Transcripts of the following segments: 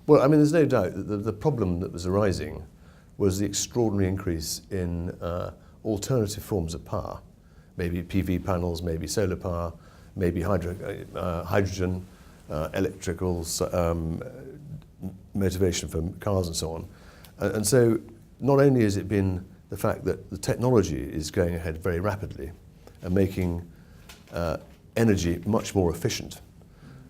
Well, I mean, there's no doubt that the problem that was arising was the extraordinary increase in alternative forms of power. Maybe PV panels, maybe solar power, maybe hydrogen, electrical motivation for cars and so on. And so not only has it been the fact that the technology is going ahead very rapidly and making energy much more efficient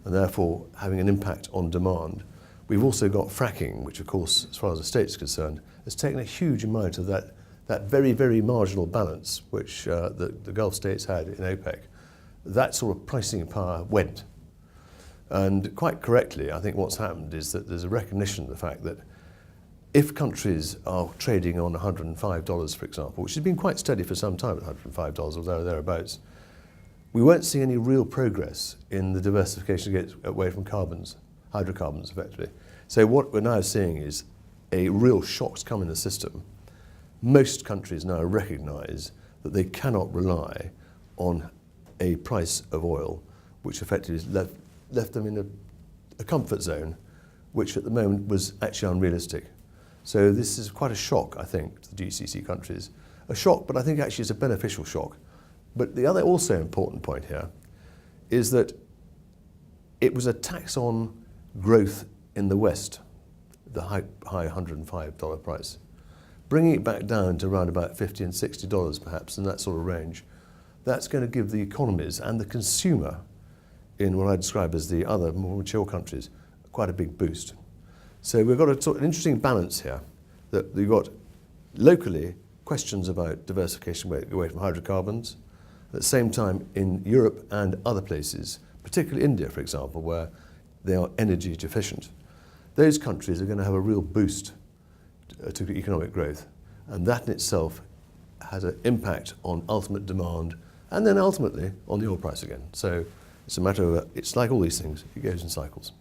and therefore having an impact on demand, we've also got fracking, which of course, as far as the state's concerned, has taken a huge amount of that very, very marginal balance which the Gulf states had in OPEC. That sort of pricing power went. And quite correctly, I think what's happened is that there's a recognition of the fact that if countries are trading on $105, for example, which has been quite steady for some time at $105 or thereabouts, we won't see any real progress in the diversification away from hydrocarbons effectively. So what we're now seeing is a real shock's come in the system. Most countries now recognize that they cannot rely on a price of oil which effectively has left them in a comfort zone which at the moment was actually unrealistic. So this is quite a shock, I think, to the GCC countries. A shock, but I think actually it's a beneficial shock. But the other also important point here is that it was a tax on growth in the West, the high $105 price. Bringing it back down to around about $50 and $60 perhaps, in that sort of range, that's going to give the economies and the consumer in what I describe as the other more mature countries quite a big boost. So we've got an interesting balance here, that we've got locally questions about diversification away from hydrocarbons. At the same time, in Europe and other places, particularly India, for example, where they are energy deficient, those countries are going to have a real boost to economic growth. And that in itself has an impact on ultimate demand and then ultimately on the oil price again. So it's a matter of, it's like all these things, it goes in cycles.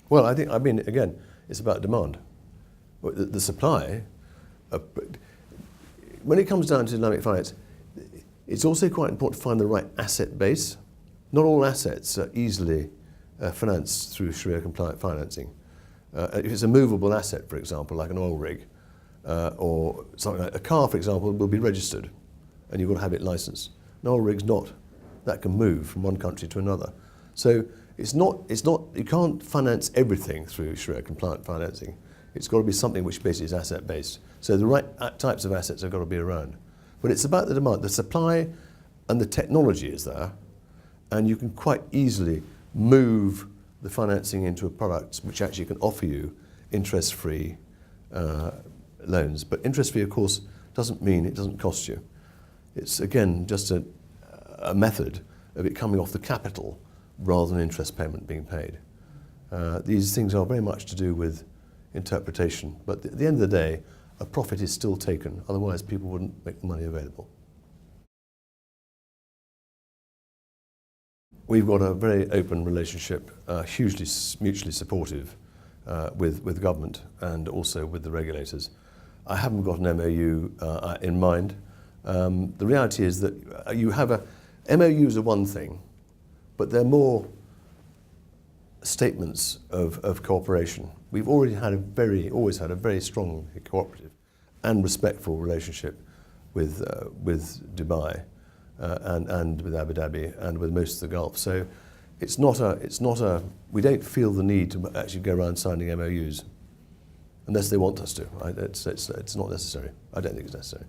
Well, I mean, again, it's about demand. The supply, when it comes down to Islamic finance, it's also quite important to find the right asset base. Not all assets are easily financed through Sharia-compliant financing. If it's a movable asset, for example, like an oil rig, or something like a car, for example, will be registered, and you've got to have it licensed. An oil rig's not. That can move from one country to another. So it's not, you can't finance everything through Sharia-compliant financing. It's got to be something which basically is asset-based. So the right types of assets have got to be around. But it's about the demand. The supply and the technology is there, and you can quite easily move the financing into a product which actually can offer you interest-free loans. But interest-free, of course, doesn't mean it doesn't cost you. It's, again, just a method of it coming off the capital rather than interest payment being paid. These things are very much to do with interpretation, but at the end of the day, a profit is still taken, otherwise people wouldn't make the money available. We've got a very open relationship, hugely mutually supportive with the government and also with the regulators. I haven't got an MOU in mind. The reality is that MOUs are one thing, but they're more statements of cooperation. We've always had a very strong cooperative and respectful relationship with Dubai and with Abu Dhabi and with most of the Gulf. So we don't feel the need to actually go around signing MOUs unless they want us to. It's not necessary. I don't think it's necessary.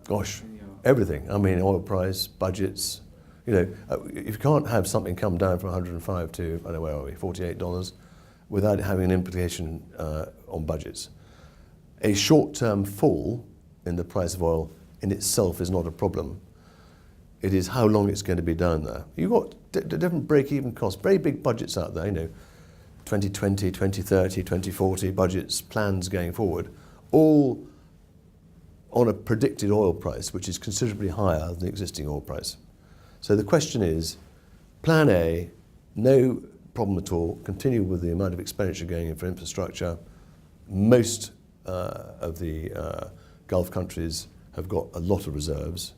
Gosh, everything. I mean, oil price, budgets. You know, if you can't have something come down from 105 to, I don't know, where are we, $48, without having an implication on budgets. A short-term fall in the price of oil in itself is not a problem. It is how long it's going to be down there. You've got different break-even costs, very big budgets out there, you know, 2020, 2030, 2040 budgets, plans going forward, all on a predicted oil price which is considerably higher than the existing oil price. So the question is, plan A, no problem at all, continue with the amount of expenditure going in for infrastructure. Most of the Gulf countries have got a lot of reserves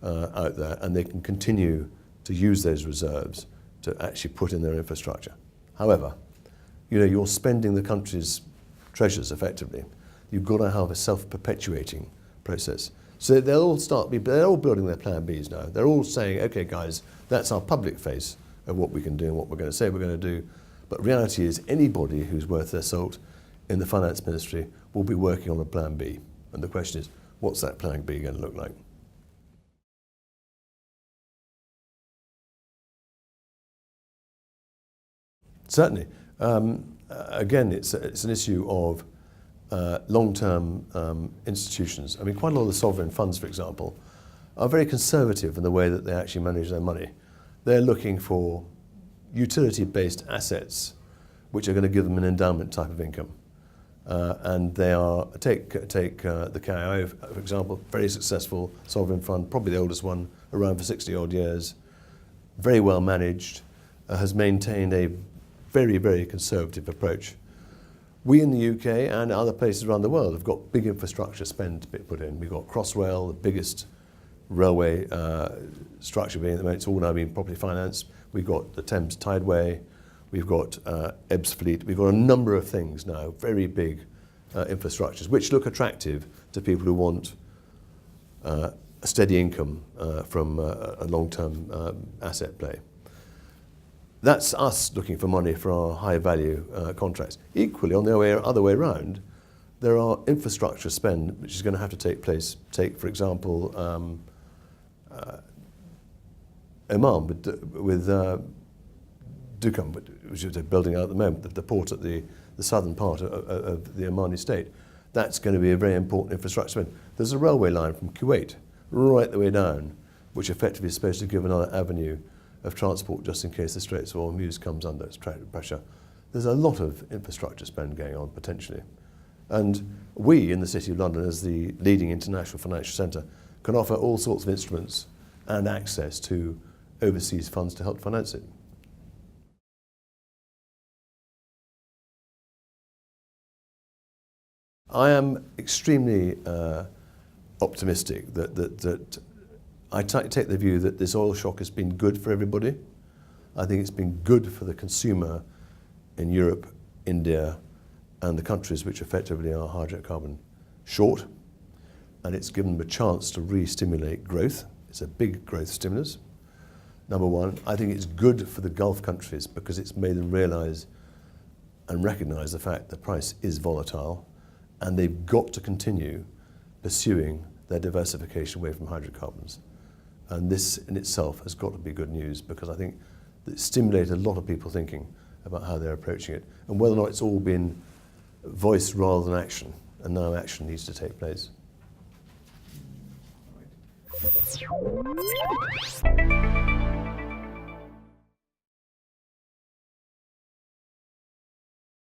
out there, and they can continue to use those reserves to actually put in their infrastructure. However, you're spending the country's treasures effectively. You've got to have a self-perpetuating process. So they're all building their plan Bs now. They're all saying, okay guys, that's our public face of what we can do and what we're going to say we're going to do. But reality is anybody who's worth their salt in the finance ministry will be working on a plan B. And the question is, what's that plan B going to look like? Certainly. Again, it's an issue of long-term institutions. I mean, quite a lot of the sovereign funds, for example, are very conservative in the way that they actually manage their money. They're looking for utility-based assets which are going to give them an endowment type of income. And they are, take the KIO, for example, very successful sovereign fund, probably the oldest one, around for 60 odd years, very well managed, has maintained a very, very conservative approach. We in the UK and other places around the world have got big infrastructure spend to be put in. We've got Crossrail, the biggest railway structure being at the moment. It's all now being properly financed. We've got the Thames Tideway. We've got Ebbs Fleet. We've got a number of things now, very big infrastructures, which look attractive to people who want a steady income from a long-term asset play. That's us looking for money for our high-value contracts. Equally, on the other way around, there are infrastructure spend which is going to have to take place. Take, for example, Oman with Duqm, which is building out at the moment, the port at the southern part of the Omani state. That's going to be a very important infrastructure spend. There's a railway line from Kuwait right the way down, which effectively is supposed to give another avenue of transport just in case the Straits of Hormuz comes under pressure. There's a lot of infrastructure spend going on potentially. And we in the City of London, as the leading international financial centre, can offer all sorts of instruments and access to overseas funds to help finance it. I am extremely optimistic that I take the view that this oil shock has been good for everybody. I think it's been good for the consumer in Europe, India, and the countries which effectively are hydrocarbon short. And it's given them a chance to re-stimulate growth. It's a big growth stimulus. Number one, I think it's good for the Gulf countries because it's made them realise and recognise the fact the price is volatile and they've got to continue pursuing their diversification away from hydrocarbons. And this in itself has got to be good news because I think it stimulated a lot of people thinking about how they're approaching it and whether or not it's all been voice rather than action. And now action needs to take place. Right.